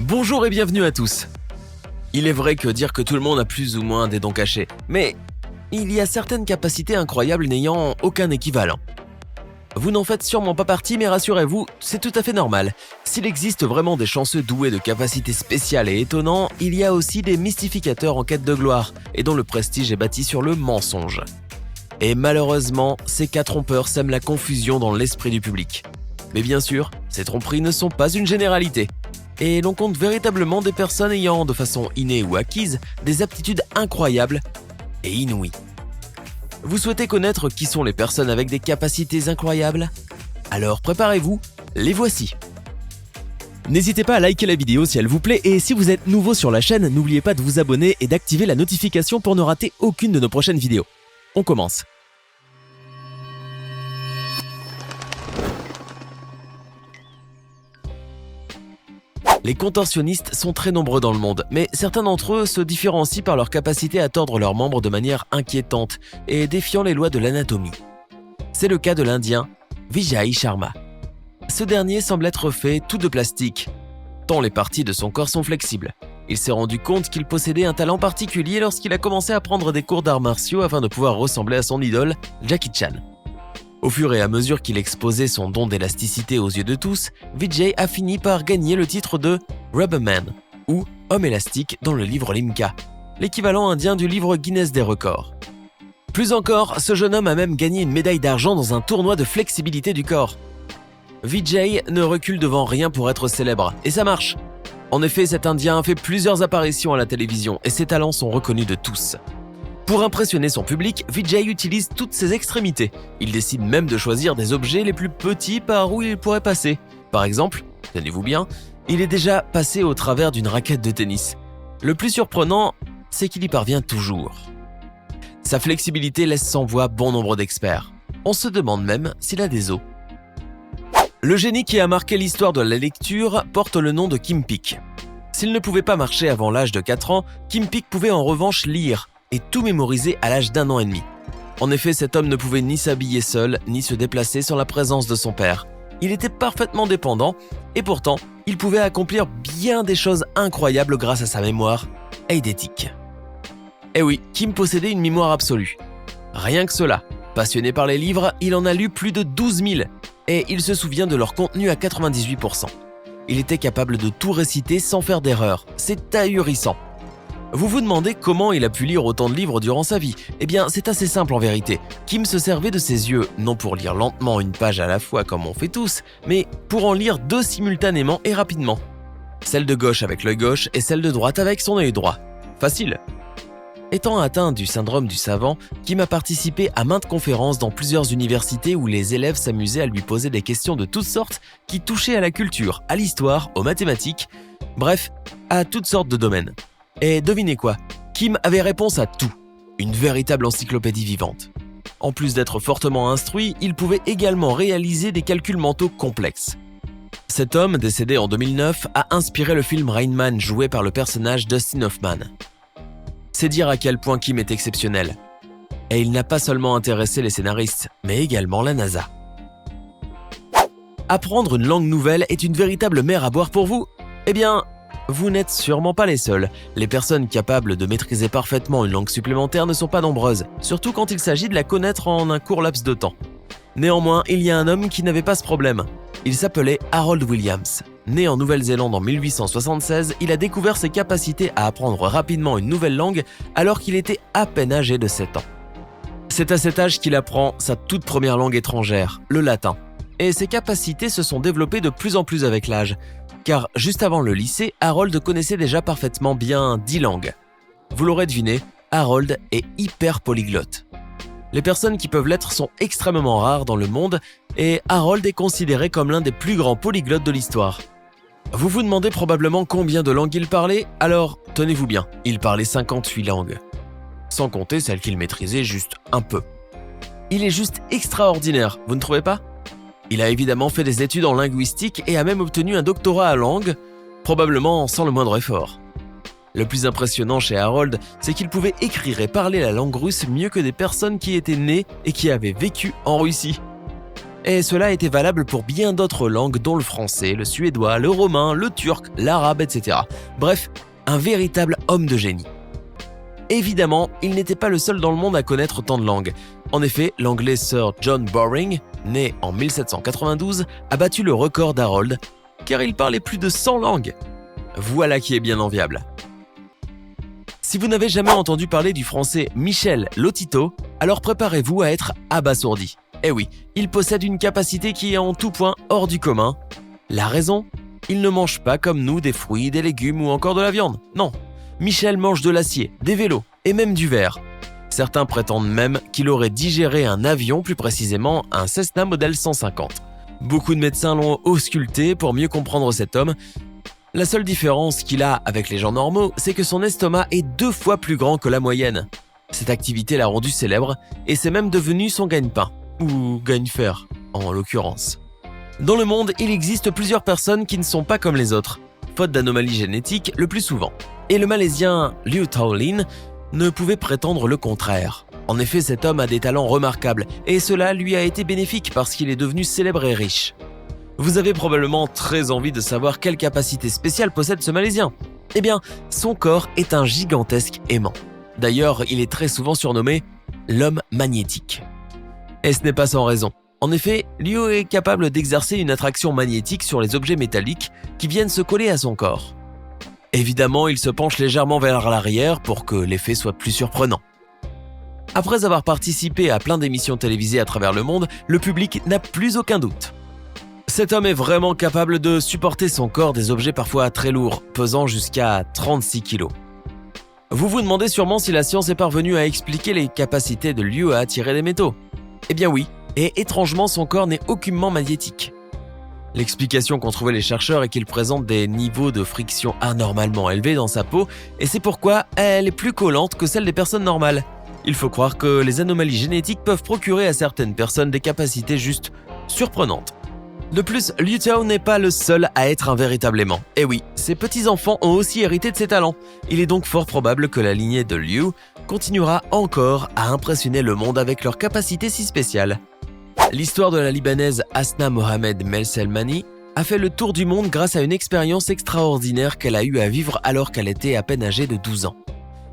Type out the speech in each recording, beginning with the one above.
Bonjour et bienvenue à tous. Il est vrai que dire que tout le monde a plus ou moins des dons cachés, mais il y a certaines capacités incroyables n'ayant aucun équivalent. Vous n'en faites sûrement pas partie, mais rassurez-vous, c'est tout à fait normal. S'il existe vraiment des chanceux doués de capacités spéciales et étonnants, il y a aussi des mystificateurs en quête de gloire, et dont le prestige est bâti sur le mensonge. Et malheureusement, ces cas trompeurs sèment la confusion dans l'esprit du public. Mais bien sûr, ces tromperies ne sont pas une généralité. Et l'on compte véritablement des personnes ayant, de façon innée ou acquise, des aptitudes incroyables et inouïes. Vous souhaitez connaître qui sont les personnes avec des capacités incroyables ? Alors préparez-vous, les voici. N'hésitez pas à liker la vidéo si elle vous plaît et si vous êtes nouveau sur la chaîne, n'oubliez pas de vous abonner et d'activer la notification pour ne rater aucune de nos prochaines vidéos. On commence. Les contorsionnistes sont très nombreux dans le monde, mais certains d'entre eux se différencient par leur capacité à tordre leurs membres de manière inquiétante et défiant les lois de l'anatomie. C'est le cas de l'Indien Vijay Sharma. Ce dernier semble être fait tout de plastique, tant les parties de son corps sont flexibles. Il s'est rendu compte qu'il possédait un talent particulier lorsqu'il a commencé à prendre des cours d'arts martiaux afin de pouvoir ressembler à son idole, Jackie Chan. Au fur et à mesure qu'il exposait son don d'élasticité aux yeux de tous, Vijay a fini par gagner le titre de Rubberman, ou Homme élastique dans le livre Limca, l'équivalent indien du livre Guinness des records. Plus encore, ce jeune homme a même gagné une médaille d'argent dans un tournoi de flexibilité du corps. Vijay ne recule devant rien pour être célèbre, et ça marche. En effet, cet Indien a fait plusieurs apparitions à la télévision, et ses talents sont reconnus de tous. Pour impressionner son public, Vijay utilise toutes ses extrémités. Il décide même de choisir des objets les plus petits par où il pourrait passer. Par exemple, tenez-vous bien, il est déjà passé au travers d'une raquette de tennis. Le plus surprenant, c'est qu'il y parvient toujours. Sa flexibilité laisse sans voix bon nombre d'experts. On se demande même s'il a des os. Le génie qui a marqué l'histoire de la lecture porte le nom de Kim Peek. S'il ne pouvait pas marcher avant l'âge de 4 ans, Kim Peek pouvait en revanche lire et tout mémoriser à l'âge d'1 an et demi. En effet, cet homme ne pouvait ni s'habiller seul, ni se déplacer sans la présence de son père. Il était parfaitement dépendant, et pourtant, il pouvait accomplir bien des choses incroyables grâce à sa mémoire eidétique. Eh oui, Kim possédait une mémoire absolue. Rien que cela. Passionné par les livres, il en a lu plus de 12 000, et il se souvient de leur contenu à 98%. Il était capable de tout réciter sans faire d'erreur. C'est ahurissant. Vous vous demandez comment il a pu lire autant de livres durant sa vie ? Eh bien, c'est assez simple en vérité. Kim se servait de ses yeux, non pour lire lentement une page à la fois comme on fait tous, mais pour en lire 2 simultanément et rapidement. Celle de gauche avec l'œil gauche et celle de droite avec son œil droit. Facile. Étant atteint du syndrome du savant, Kim a participé à maintes conférences dans plusieurs universités où les élèves s'amusaient à lui poser des questions de toutes sortes qui touchaient à la culture, à l'histoire, aux mathématiques, bref, à toutes sortes de domaines. Et devinez quoi ? Kim avait réponse à tout. Une véritable encyclopédie vivante. En plus d'être fortement instruit, il pouvait également réaliser des calculs mentaux complexes. Cet homme, décédé en 2009, a inspiré le film Rain Man joué par le personnage Dustin Hoffman. C'est dire à quel point Kim est exceptionnel. Et il n'a pas seulement intéressé les scénaristes, mais également la NASA. Apprendre une langue nouvelle est une véritable mer à boire pour vous ? Eh bien, vous n'êtes sûrement pas les seuls. Les personnes capables de maîtriser parfaitement une langue supplémentaire ne sont pas nombreuses, surtout quand il s'agit de la connaître en un court laps de temps. Néanmoins, il y a un homme qui n'avait pas ce problème. Il s'appelait Harold Williams. Né en Nouvelle-Zélande en 1876, il a découvert ses capacités à apprendre rapidement une nouvelle langue alors qu'il était à peine âgé de 7 ans. C'est à cet âge qu'il apprend sa toute première langue étrangère, le latin. Et ses capacités se sont développées de plus en plus avec l'âge. Car juste avant le lycée, Harold connaissait déjà parfaitement bien 10 langues. Vous l'aurez deviné, Harold est hyper polyglotte. Les personnes qui peuvent l'être sont extrêmement rares dans le monde et Harold est considéré comme l'un des plus grands polyglottes de l'histoire. Vous vous demandez probablement combien de langues il parlait ? Alors, tenez-vous bien, il parlait 58 langues. Sans compter celles qu'il maîtrisait juste un peu. Il est juste extraordinaire, vous ne trouvez pas ? Il a évidemment fait des études en linguistique et a même obtenu un doctorat à langue, probablement sans le moindre effort. Le plus impressionnant chez Harold, c'est qu'il pouvait écrire et parler la langue russe mieux que des personnes qui étaient nées et qui avaient vécu en Russie. Et cela était valable pour bien d'autres langues dont le français, le suédois, le romain, le turc, l'arabe, etc. Bref, un véritable homme de génie. Évidemment, il n'était pas le seul dans le monde à connaître tant de langues. En effet, l'anglais Sir John Bowring, né en 1792, a battu le record d'Harold, car il parlait plus de 100 langues. Voilà qui est bien enviable. Si vous n'avez jamais entendu parler du français Michel Lotito, alors préparez-vous à être abasourdi. Eh oui, il possède une capacité qui est en tout point hors du commun. La raison ? Il ne mange pas comme nous des fruits, des légumes ou encore de la viande. Non, Michel mange de l'acier, des vélos et même du verre. Certains prétendent même qu'il aurait digéré un avion, plus précisément un Cessna modèle 150. Beaucoup de médecins l'ont ausculté pour mieux comprendre cet homme. La seule différence qu'il a avec les gens normaux, c'est que son estomac est 2 fois plus grand que la moyenne. Cette activité l'a rendu célèbre et c'est même devenu son gagne-pain, ou gagne-fer en l'occurrence. Dans le monde, il existe plusieurs personnes qui ne sont pas comme les autres, faute d'anomalies génétiques le plus souvent. Et le Malaisien Liu Taolin ne pouvait prétendre le contraire. En effet, cet homme a des talents remarquables et cela lui a été bénéfique parce qu'il est devenu célèbre et riche. Vous avez probablement très envie de savoir quelle capacité spéciale possède ce Malaisien. Eh bien, son corps est un gigantesque aimant. D'ailleurs, il est très souvent surnommé l'homme magnétique. Et ce n'est pas sans raison. En effet, Liu est capable d'exercer une attraction magnétique sur les objets métalliques qui viennent se coller à son corps. Évidemment, il se penche légèrement vers l'arrière pour que l'effet soit plus surprenant. Après avoir participé à plein d'émissions télévisées à travers le monde, le public n'a plus aucun doute. Cet homme est vraiment capable de supporter son corps des objets parfois très lourds, pesant jusqu'à 36 kg. Vous vous demandez sûrement si la science est parvenue à expliquer les capacités de Liu à attirer les métaux. Eh bien oui, et étrangement son corps n'est aucunement magnétique. L'explication qu'ont trouvé les chercheurs est qu'il présente des niveaux de friction anormalement élevés dans sa peau et c'est pourquoi elle est plus collante que celle des personnes normales. Il faut croire que les anomalies génétiques peuvent procurer à certaines personnes des capacités juste surprenantes. De plus, Liu Tao n'est pas le seul à être un véritable aimant. Et oui, ses petits-enfants ont aussi hérité de ses talents. Il est donc fort probable que la lignée de Liu continuera encore à impressionner le monde avec leurs capacités si spéciales. L'histoire de la Libanaise Hasna Mohamed Melselmani a fait le tour du monde grâce à une expérience extraordinaire qu'elle a eu à vivre alors qu'elle était à peine âgée de 12 ans.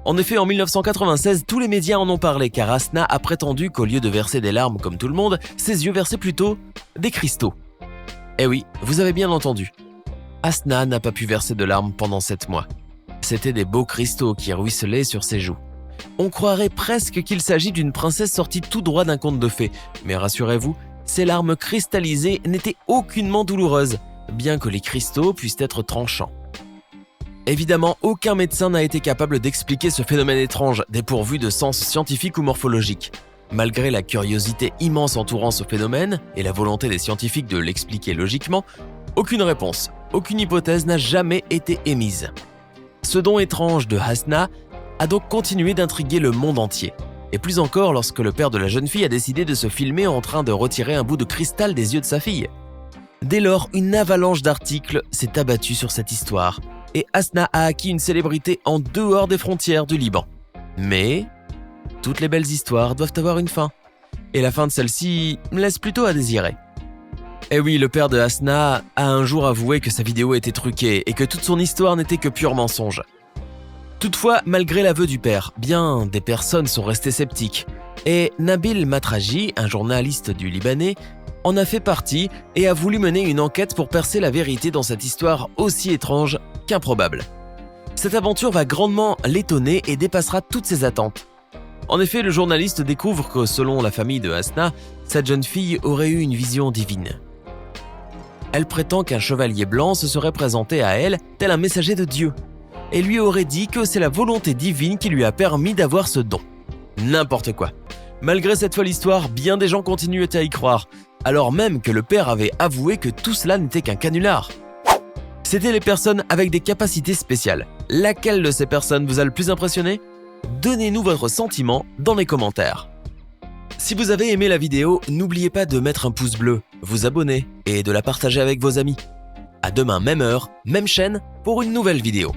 En effet, en 1996, tous les médias en ont parlé car Hasna a prétendu qu'au lieu de verser des larmes comme tout le monde, ses yeux versaient plutôt des cristaux. Eh oui, vous avez bien entendu. Hasna n'a pas pu verser de larmes pendant 7 mois. C'étaient des beaux cristaux qui ruisselaient sur ses joues. On croirait presque qu'il s'agit d'une princesse sortie tout droit d'un conte de fées. Mais rassurez-vous, ces larmes cristallisées n'étaient aucunement douloureuses, bien que les cristaux puissent être tranchants. Évidemment, aucun médecin n'a été capable d'expliquer ce phénomène étrange, dépourvu de sens scientifique ou morphologique. Malgré la curiosité immense entourant ce phénomène et la volonté des scientifiques de l'expliquer logiquement, aucune réponse, aucune hypothèse n'a jamais été émise. Ce don étrange de Hasna a donc continué d'intriguer le monde entier. Et plus encore lorsque le père de la jeune fille a décidé de se filmer en train de retirer un bout de cristal des yeux de sa fille. Dès lors, une avalanche d'articles s'est abattue sur cette histoire et Hasna a acquis une célébrité en dehors des frontières du Liban. Mais toutes les belles histoires doivent avoir une fin. Et la fin de celle-ci laisse plutôt à désirer. Eh oui, le père de Hasna a un jour avoué que sa vidéo était truquée et que toute son histoire n'était que pur mensonge. Toutefois, malgré l'aveu du père, bien des personnes sont restées sceptiques. Et Nabil Matraji, un journaliste du Libanais, en a fait partie et a voulu mener une enquête pour percer la vérité dans cette histoire aussi étrange qu'improbable. Cette aventure va grandement l'étonner et dépassera toutes ses attentes. En effet, le journaliste découvre que selon la famille de Hasna, cette jeune fille aurait eu une vision divine. Elle prétend qu'un chevalier blanc se serait présenté à elle tel un messager de Dieu et lui aurait dit que c'est la volonté divine qui lui a permis d'avoir ce don. N'importe quoi. Malgré cette folle histoire, bien des gens continuent à y croire, alors même que le père avait avoué que tout cela n'était qu'un canular. C'étaient les personnes avec des capacités spéciales. Laquelle de ces personnes vous a le plus impressionné ? Donnez-nous votre sentiment dans les commentaires. Si vous avez aimé la vidéo, n'oubliez pas de mettre un pouce bleu, vous abonner et de la partager avec vos amis. À demain, même heure, même chaîne, pour une nouvelle vidéo.